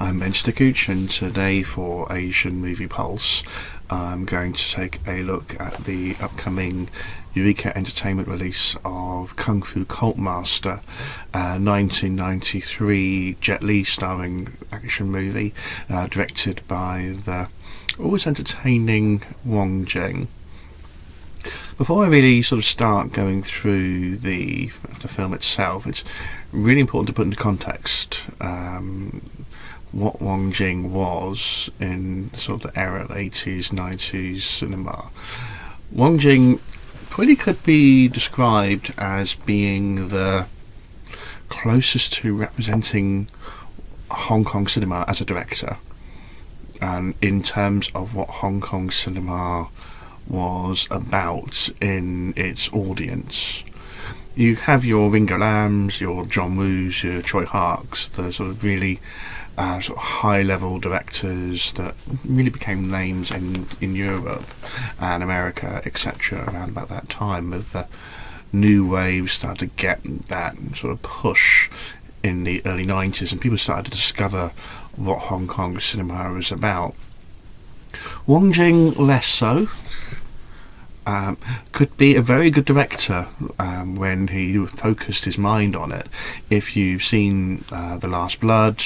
I'm Ben Stykuc, and today for Asian Movie Pulse I'm going to take a look at the upcoming Eureka Entertainment release of Kung Fu Cult Master, a 1993 Jet Li starring action movie directed by the always entertaining Wong Jing. Before I really sort of start going through the film itself, it's really important to put into context what Wong Jing was in sort of the era of 80s, 90s cinema. Wong Jing really could be described as being the closest to representing Hong Kong cinema as a director, and in terms of what Hong Kong cinema was about in its audience. You have your Ringo Lams, your John Woos, your Choi Harks, the sort of really sort of high-level directors that really became names in Europe and America, etc. around about that time, of the new wave started to get that sort of push in the early 90s, and people started to discover what Hong Kong cinema was about. Wong Jing less so. Could be a very good director when he focused his mind on it. If you've seen The Last Blood,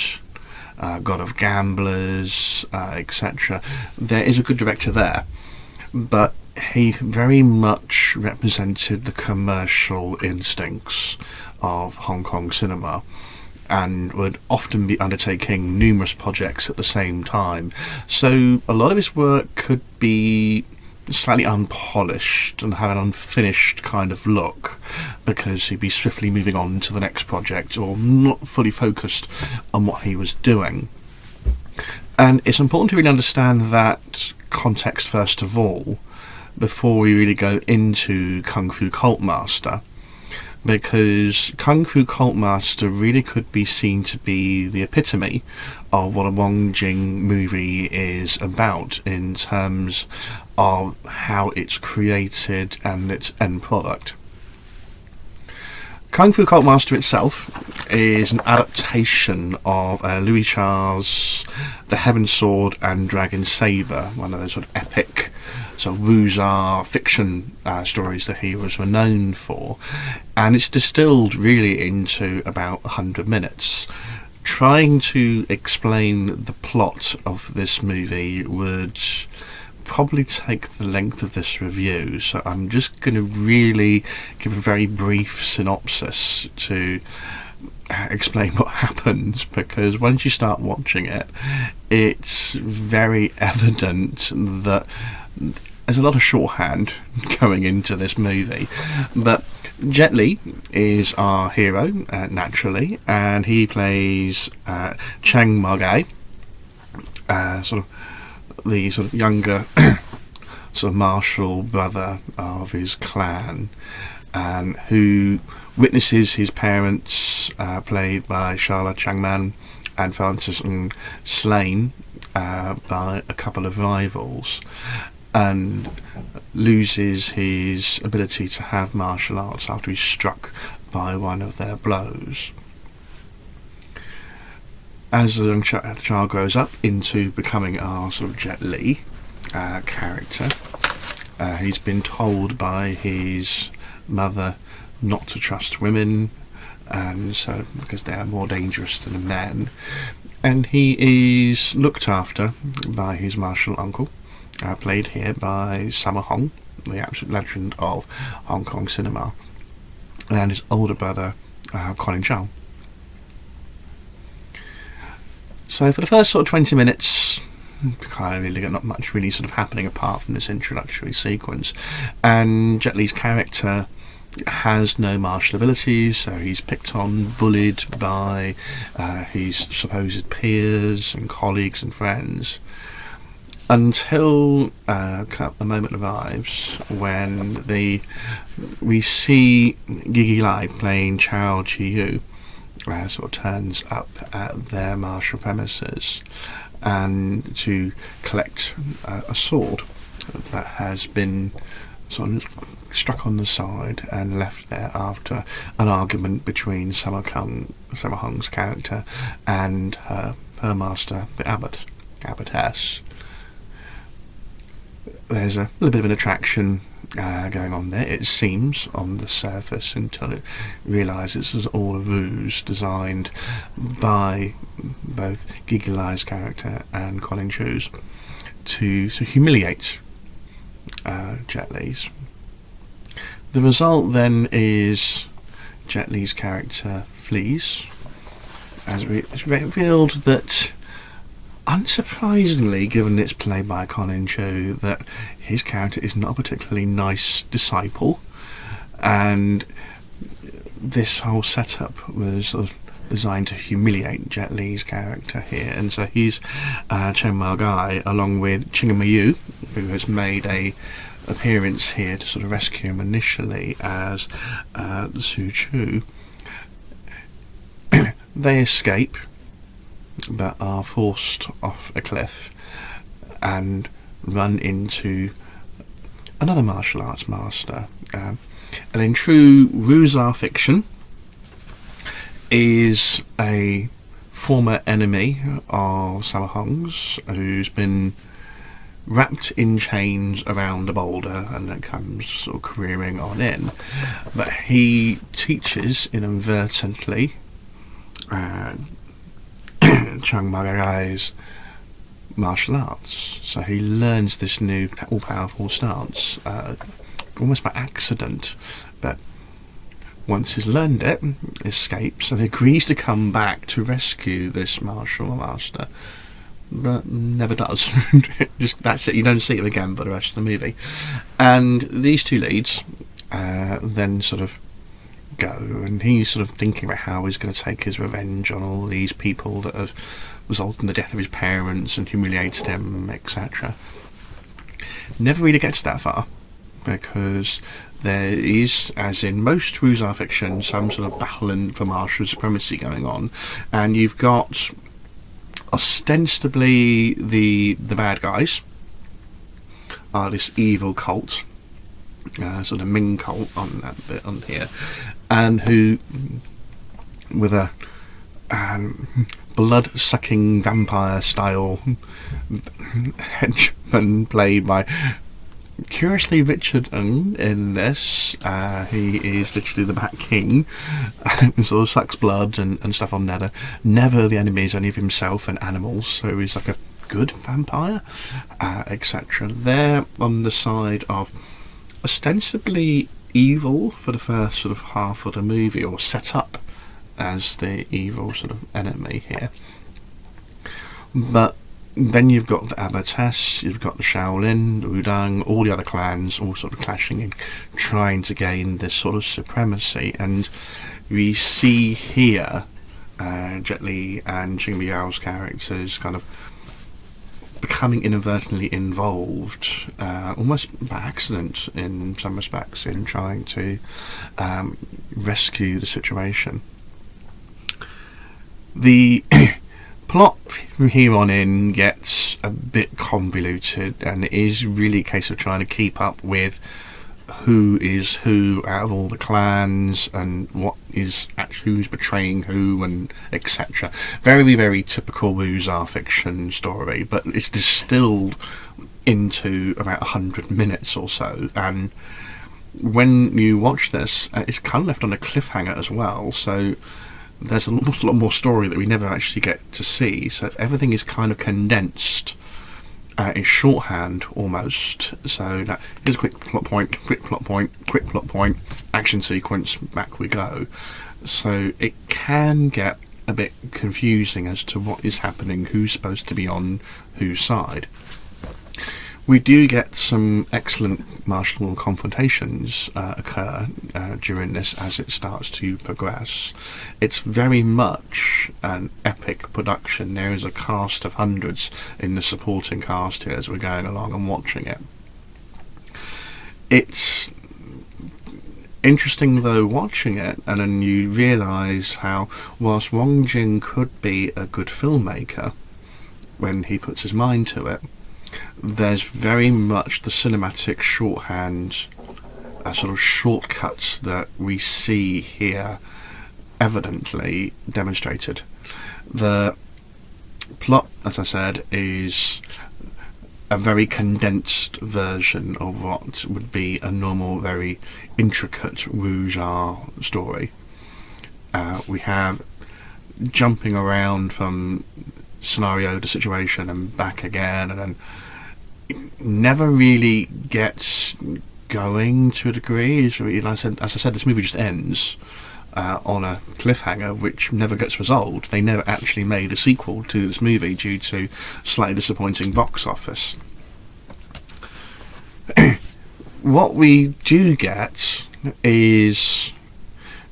God of Gamblers, etc., there is a good director there, but he very much represented the commercial instincts of Hong Kong cinema and would often be undertaking numerous projects at the same time. So a lot of his work could be slightly unpolished and have an unfinished kind of look, because he'd be swiftly moving on to the next project or not fully focused on what he was doing. And it's important to really understand that context first of all before we really go into Kung Fu Cult Master, because Kung Fu Cult Master really could be seen to be the epitome of what a Wong Jing movie is about in terms of how it's created and its end product. Kung Fu Cult Master itself is an adaptation of Louis Cha's The Heaven Sword and Dragon Saber, one of those sort of epic sort of wuxia fiction stories that he was renowned for, and it's distilled really into about 100 minutes. Trying to explain the plot of this movie would probably take the length of this review, so I'm just going to really give a very brief synopsis to explain what happens, because once you start watching it, it's very evident that there's a lot of shorthand going into this movie. But Jet Li is our hero, naturally, and he plays Chang Ma-gai, sort of the sort of younger sort of martial brother of his clan, and who witnesses his parents, played by Charlotte Changman and Francis Ng, slain by a couple of rivals, and loses his ability to have martial arts after he's struck by one of their blows. As the young child grows up into becoming our sort of Jet Li character, he's been told by his mother not to trust women, and so because they are more dangerous than men, and he is looked after by his martial uncle, played here by Sammo Hung, the absolute legend of Hong Kong cinema, and his older brother, Colin Chow. So for the first sort of 20 minutes, kind of really got not much really sort of happening apart from this introductory sequence, and Jet Li's character has no martial abilities, so he's picked on, bullied by his supposed peers and colleagues and friends, until a moment arrives when we see Gigi Lai playing Chao Chi-yu sort of turns up at their martial premises and to collect a sword that has been sort of struck on the side and left there after an argument between Sammo Hung's character and her her master, the abbotess. There's a little bit of an attraction going on there, it seems, on the surface, until it realises this is all a ruse designed by both Gigi Lai's character and Colin Chu's to humiliate Jet Li's. The result then is Jet Li's character flees, as it's revealed that, unsurprisingly, given it's played by Colin Chu, that his character is not a particularly nice disciple, and this whole setup was sort of designed to humiliate Jet Li's character here. And so he's Chen Mao Gai, along with Ching Mayu, who has made a appearance here to sort of rescue him initially as Su Chu. They escape, but are forced off a cliff and run into another martial arts master. And in true wuxia fiction, is a former enemy of Sammo Hung's, who's been wrapped in chains around a boulder and then comes sort of careering on in. But he teaches inadvertently Chang Magagai's martial arts, so he learns this new all-powerful stance almost by accident, but once he's learned it, escapes and agrees to come back to rescue this martial master, but never does. Just that's it, you don't see him again for the rest of the movie. And these two leads then sort of go, and he's sort of thinking about how he's going to take his revenge on all these people that have resulted in the death of his parents and humiliated him, etc. Never really gets that far, because there is, as in most wuxia fiction, some sort of battle for martial supremacy going on, and you've got ostensibly the bad guys are this evil cult, sort of Ming cult on that bit on here, and who, with a blood-sucking vampire-style henchman played by, curiously, Richard Ng in this. He is literally the Bat King, who sort of sucks blood and stuff on Nether. Never the enemy is only of himself and animals, so he's like a good vampire, etc. They're on the side of ostensibly evil for the first sort of half of the movie, or set up as the evil sort of enemy here. But then you've got the abbotess, you've got the Shaolin, the Wudang, all the other clans all sort of clashing and trying to gain this sort of supremacy. And we see here Jet Li and Jing Miao's characters kind of becoming inadvertently involved, almost by accident in some respects, in trying to rescue the situation. The plot from here on in gets a bit convoluted, and it is really a case of trying to keep up with who is who out of all the clans and what is actually who's betraying who, and etc. Very, very typical wuxia fiction story, but it's distilled into about 100 minutes or so, and when you watch this, it's kind of left on a cliffhanger as well, so there's a lot more story that we never actually get to see, so everything is kind of condensed in shorthand almost. So here's a quick plot point, action sequence, back we go. So it can get a bit confusing as to what is happening, who's supposed to be on whose side. We do get some excellent martial confrontations occur during this as it starts to progress. It's very much an epic production. There is a cast of hundreds in the supporting cast here as we're going along and watching it. It's interesting though watching it, and then you realise how, whilst Wong Jing could be a good filmmaker when he puts his mind to it, there's very much the cinematic shorthand, sort of shortcuts that we see here evidently demonstrated. The plot, as I said, is a very condensed version of what would be a normal, very intricate Rouge story. We have jumping around from scenario to situation and back again, and then it never really gets going to a degree. As I said, this movie just ends on a cliffhanger which never gets resolved. They never actually made a sequel to this movie due to slightly disappointing box office. What we do get is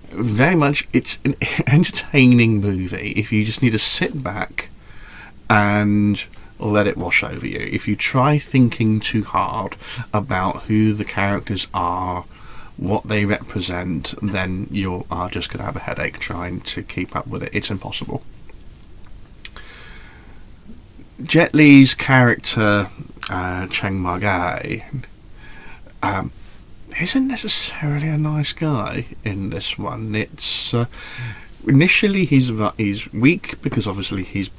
very much, it's an entertaining movie if you just need to sit back and let it wash over you. If you try thinking too hard about who the characters are, what they represent, then you are just going to have a headache trying to keep up with it. It's impossible. Jet Li's character, Cheng Ma-gai, isn't necessarily a nice guy in this one. It's initially he's weak because obviously he's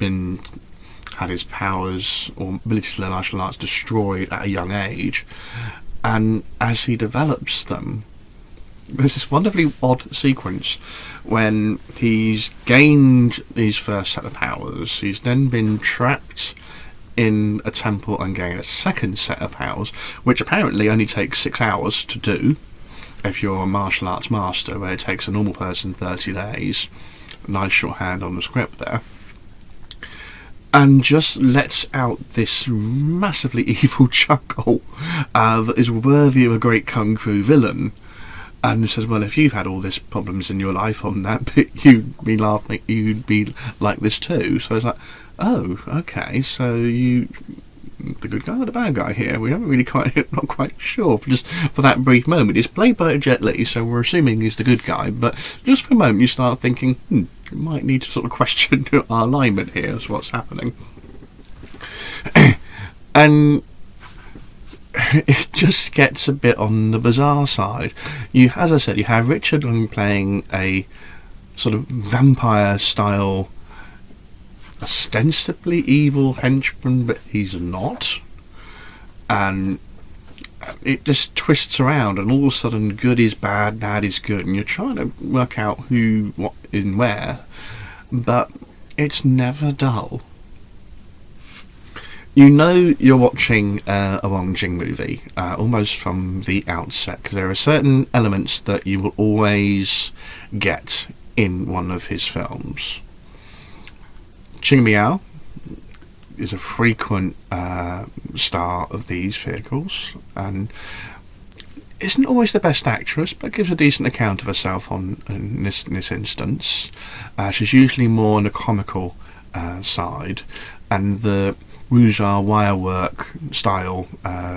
had his powers or ability to learn martial arts destroyed at a young age, and as he develops them, there's this wonderfully odd sequence when he's gained his first set of powers. He's then been trapped in a temple and gain a second set of powers, which apparently only takes 6 hours to do if you're a martial arts master, where it takes a normal person 30 days. Nice shorthand on the script there. And just lets out this massively evil chuckle that is worthy of a great kung fu villain. And says, well, if you've had all these problems in your life on that bit, you'd be laughing, you'd be like this too. So it's like, oh, okay, so you, the good guy or the bad guy here? We haven't really not quite sure just for that brief moment. It's played by Jet Li, so we're assuming he's the good guy, but just for a moment you start thinking, we might need to sort of question our alignment here as what's happening. And it just gets a bit on the bizarre side. As I said, you have Richard Wong playing a sort of vampire-style, ostensibly evil henchman, but he's not. And it just twists around, and all of a sudden good is bad, bad is good, and you're trying to work out who, what, in where, but it's never dull. You know you're watching a Wong Jing movie almost from the outset, because there are certain elements that you will always get in one of his films. Ching Miao is a frequent star of these vehicles, and isn't always the best actress, but gives a decent account of herself in this instance. She's usually more on the comical side, and the Wuxia wirework style,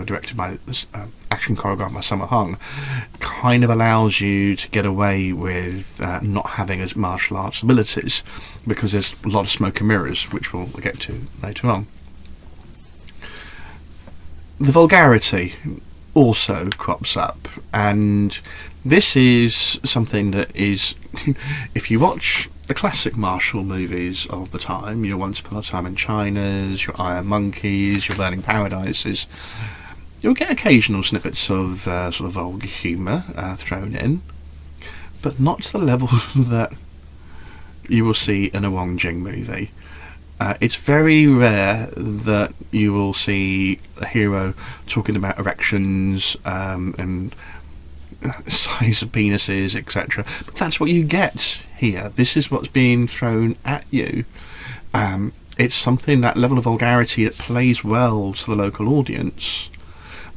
directed by action choreographed by Summer Hung, kind of allows you to get away with not having as martial arts abilities, because there's a lot of smoke and mirrors, which we'll get to later on. The vulgarity also crops up, and this is something that is, if you watch the classic martial movies of the time, your Once Upon a Time in China's, your Iron Monkeys, your Burning Paradises, you'll get occasional snippets of sort of vulgar humour thrown in, but not to the level that you will see in a Wong Jing movie. It's very rare that you will see a hero talking about erections and size of penises, etc. But that's what you get here. This is what's being thrown at you. It's something, that level of vulgarity, that plays well to the local audience,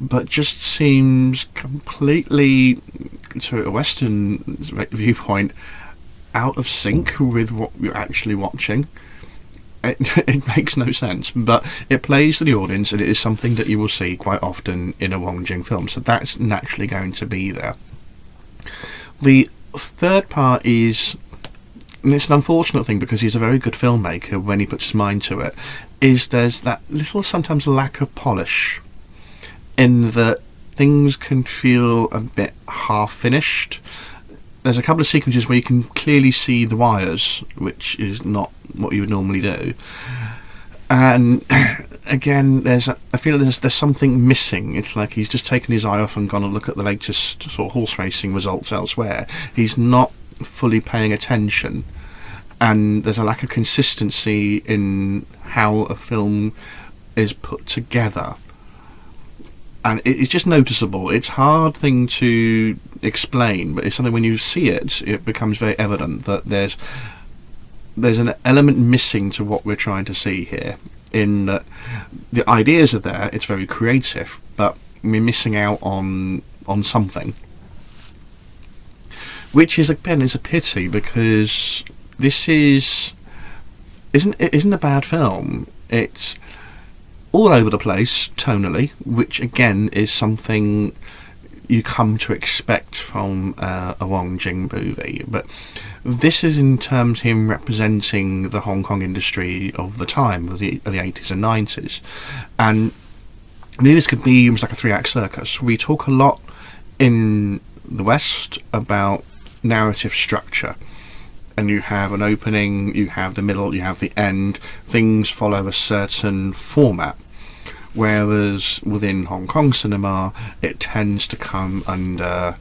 but just seems completely, to a Western viewpoint, out of sync with what you're actually watching. It makes no sense, but it plays to the audience, and it is something that you will see quite often in a Wong Jing film, so that's naturally going to be there. The third part is, and it's an unfortunate thing because he's a very good filmmaker when he puts his mind to it, is there's that little sometimes lack of polish in that things can feel a bit half finished. There's a couple of sequences where you can clearly see the wires, which is not what you would normally do. And again, I feel there's something missing. It's like he's just taken his eye off and gone to look at the latest sort of horse racing results elsewhere. He's not fully paying attention, and there's a lack of consistency in how a film is put together. And it's just noticeable. It's a hard thing to explain, but it's something when you see it, it becomes very evident that there's an element missing to what we're trying to see here. In that the ideas are there, it's very creative, but we're missing out on something, which is again is a pity, because this isn't a bad film. It's all over the place tonally, which again is something you come to expect from a Wong Jing movie. But this is in terms of him representing the Hong Kong industry of the time, of the 80s and 90s. And movies could be almost like a 3-act circus. We talk a lot in the West about narrative structure. And you have an opening, you have the middle, you have the end. Things follow a certain format. Whereas within Hong Kong cinema, it tends to come under,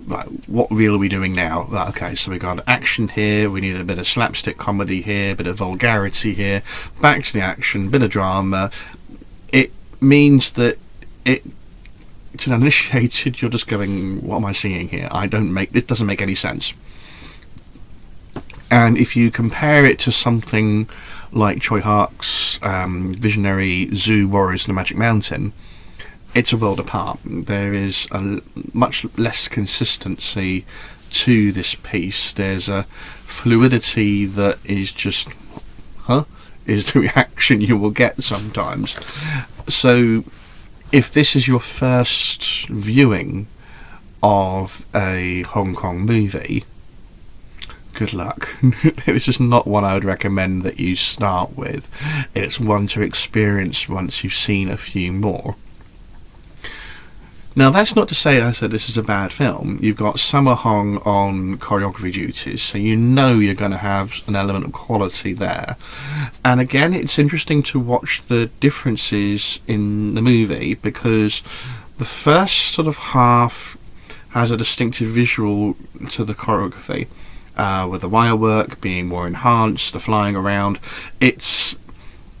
right, what reel are we doing now? Right, okay, so we got action here, we need a bit of slapstick comedy here, a bit of vulgarity here, back to the action, bit of drama. It means that it's an uninitiated, you're just going, what am I seeing here? It doesn't make any sense. And if you compare it to something like Choi Hark's visionary Zoo Warriors in the Magic Mountain, it's a world apart. There is a much less consistency to this piece. There's a fluidity that is just, is the reaction you will get sometimes. So if this is your first viewing of a Hong Kong movie, good luck. It's just not one I would recommend that you start with. It's one to experience once you've seen a few more. Now, that's not to say I said this is a bad film. You've got Sammo Hung on choreography duties, so you know you're going to have an element of quality there. And again, it's interesting to watch the differences in the movie, because the first sort of half has a distinctive visual to the choreography. With the wire work being more enhanced, the flying around, it's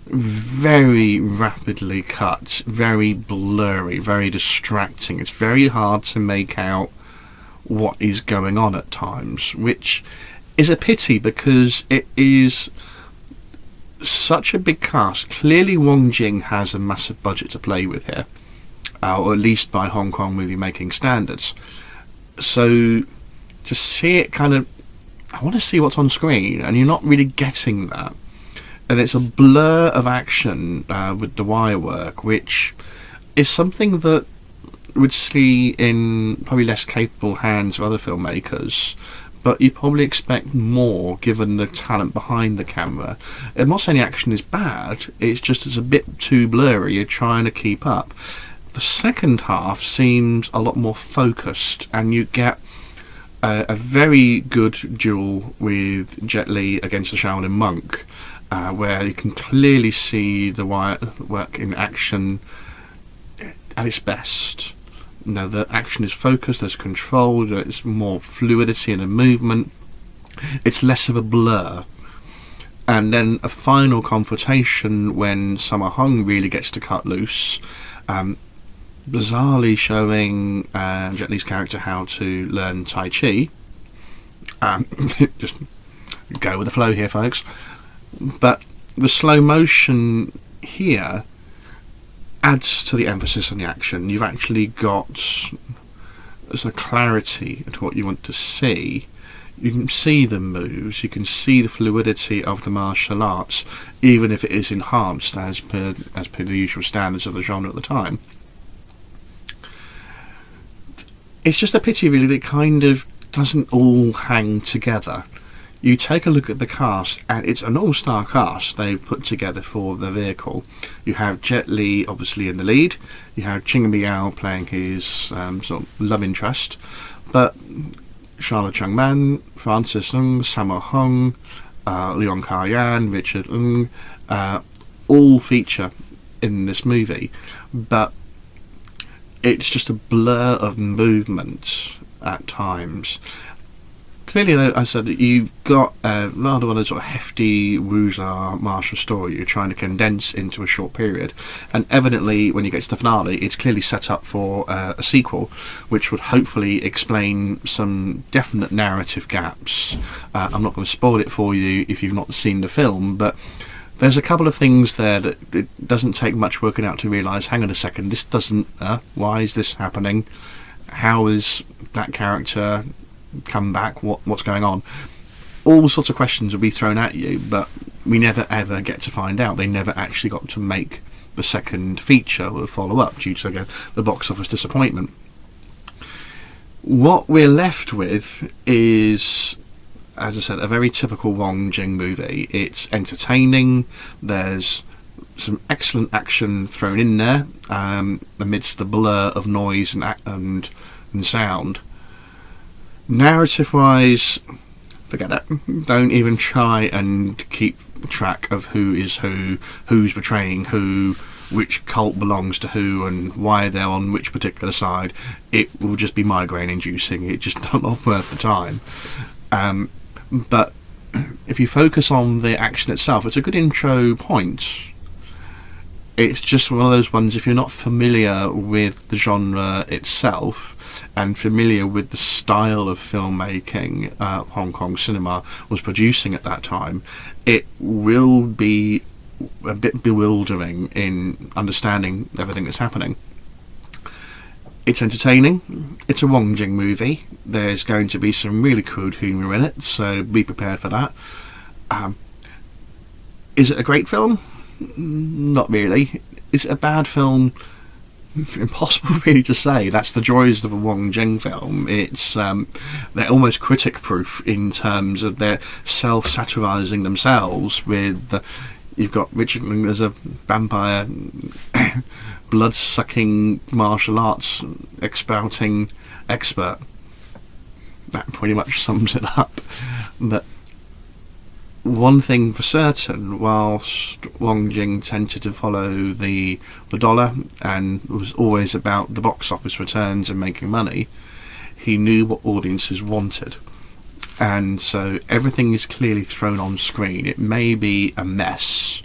very rapidly cut, very blurry, very distracting. It's very hard to make out what is going on at times, which is a pity because it is such a big cast. Clearly Wong Jing has a massive budget to play with here, or at least by Hong Kong movie making standards. So to see it kind of, I want to see what's on screen, and you're not really getting that. And it's a blur of action with the wire work, which is something that we'd see in probably less capable hands of other filmmakers, but you probably expect more given the talent behind the camera. I'm not saying the action is bad, it's just it's a bit too blurry, you're trying to keep up. The second half seems a lot more focused, and you get a very good duel with Jet Li against the Shaolin monk, where you can clearly see the wire work in action at its best. You know, the action is focused, there's control, there's more fluidity in the movement, it's less of a blur. And then a final confrontation when Sammo Hung really gets to cut loose, bizarrely showing Jet Li's character how to learn Tai Chi. Just go with the flow here, folks. But the slow motion here adds to the emphasis on the action. You've actually got a clarity to what you want to see. You can see the moves, you can see the fluidity of the martial arts, even if it is enhanced as per the usual standards of the genre at the time. It's just a pity, really, that it kind of doesn't all hang together. You take a look at the cast, and it's an all-star cast they've put together for the vehicle. You have Jet Li, obviously, in the lead. You have Ching Miao playing his sort of love interest. But Charlotte Chung Man, Francis Ng, Sammo Hung, Leon Kar-yan, Richard Ng, all feature in this movie, but it's just a blur of movement at times. Clearly, though, I said you've got rather one of sort of hefty wuxia martial story you're trying to condense into a short period, and evidently when you get to the finale it's clearly set up for a sequel which would hopefully explain some definite narrative gaps. I'm not going to spoil it for you if you've not seen the film, but there's a couple of things there that it doesn't take much working out to realise, hang on a second, this doesn't, why is this happening? How is that character come back? What's going on? All sorts of questions will be thrown at you, but we never ever get to find out. They never actually got to make the second feature or follow up due to, again, the box office disappointment. What we're left with is, as I said, a very typical Wong Jing movie. It's entertaining. There's some excellent action thrown in there amidst the blur of noise and sound. Narrative-wise, forget it. Don't even try and keep track of who is who, who's betraying who, which cult belongs to who, and why they're on which particular side. It will just be migraine-inducing. It's just not worth the time. But if you focus on the action itself, it's a good intro point. It's just one of those ones, if you're not familiar with the genre itself and familiar with the style of filmmaking Hong Kong cinema was producing at that time, it will be a bit bewildering in understanding everything that's happening. It's entertaining. It's a Wong Jing movie. There's going to be some really crude humour in it, so be prepared for that. Is it a great film? Not really. Is it a bad film? Impossible really to say. That's the joys of a Wong Jing film. It's they're almost critic-proof in terms of their self-satirising themselves with you've got Richard as a vampire blood-sucking martial arts expouting expert. That pretty much sums it up. But one thing for certain, whilst Wong Jing tended to follow the dollar and was always about the box office returns and making money, he knew what audiences wanted. And so everything is clearly thrown on screen. It may be a mess,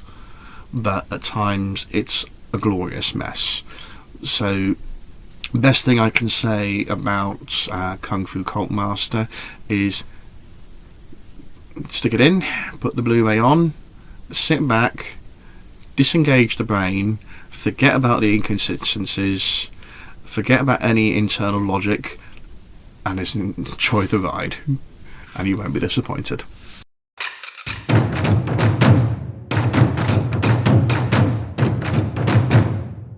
but at times it's a glorious mess. So best thing I can say about Kung Fu Cult Master is stick it in, put the Blu-ray on, sit back, disengage the brain, forget about the inconsistencies, forget about any internal logic, and just enjoy the ride, and you won't be disappointed.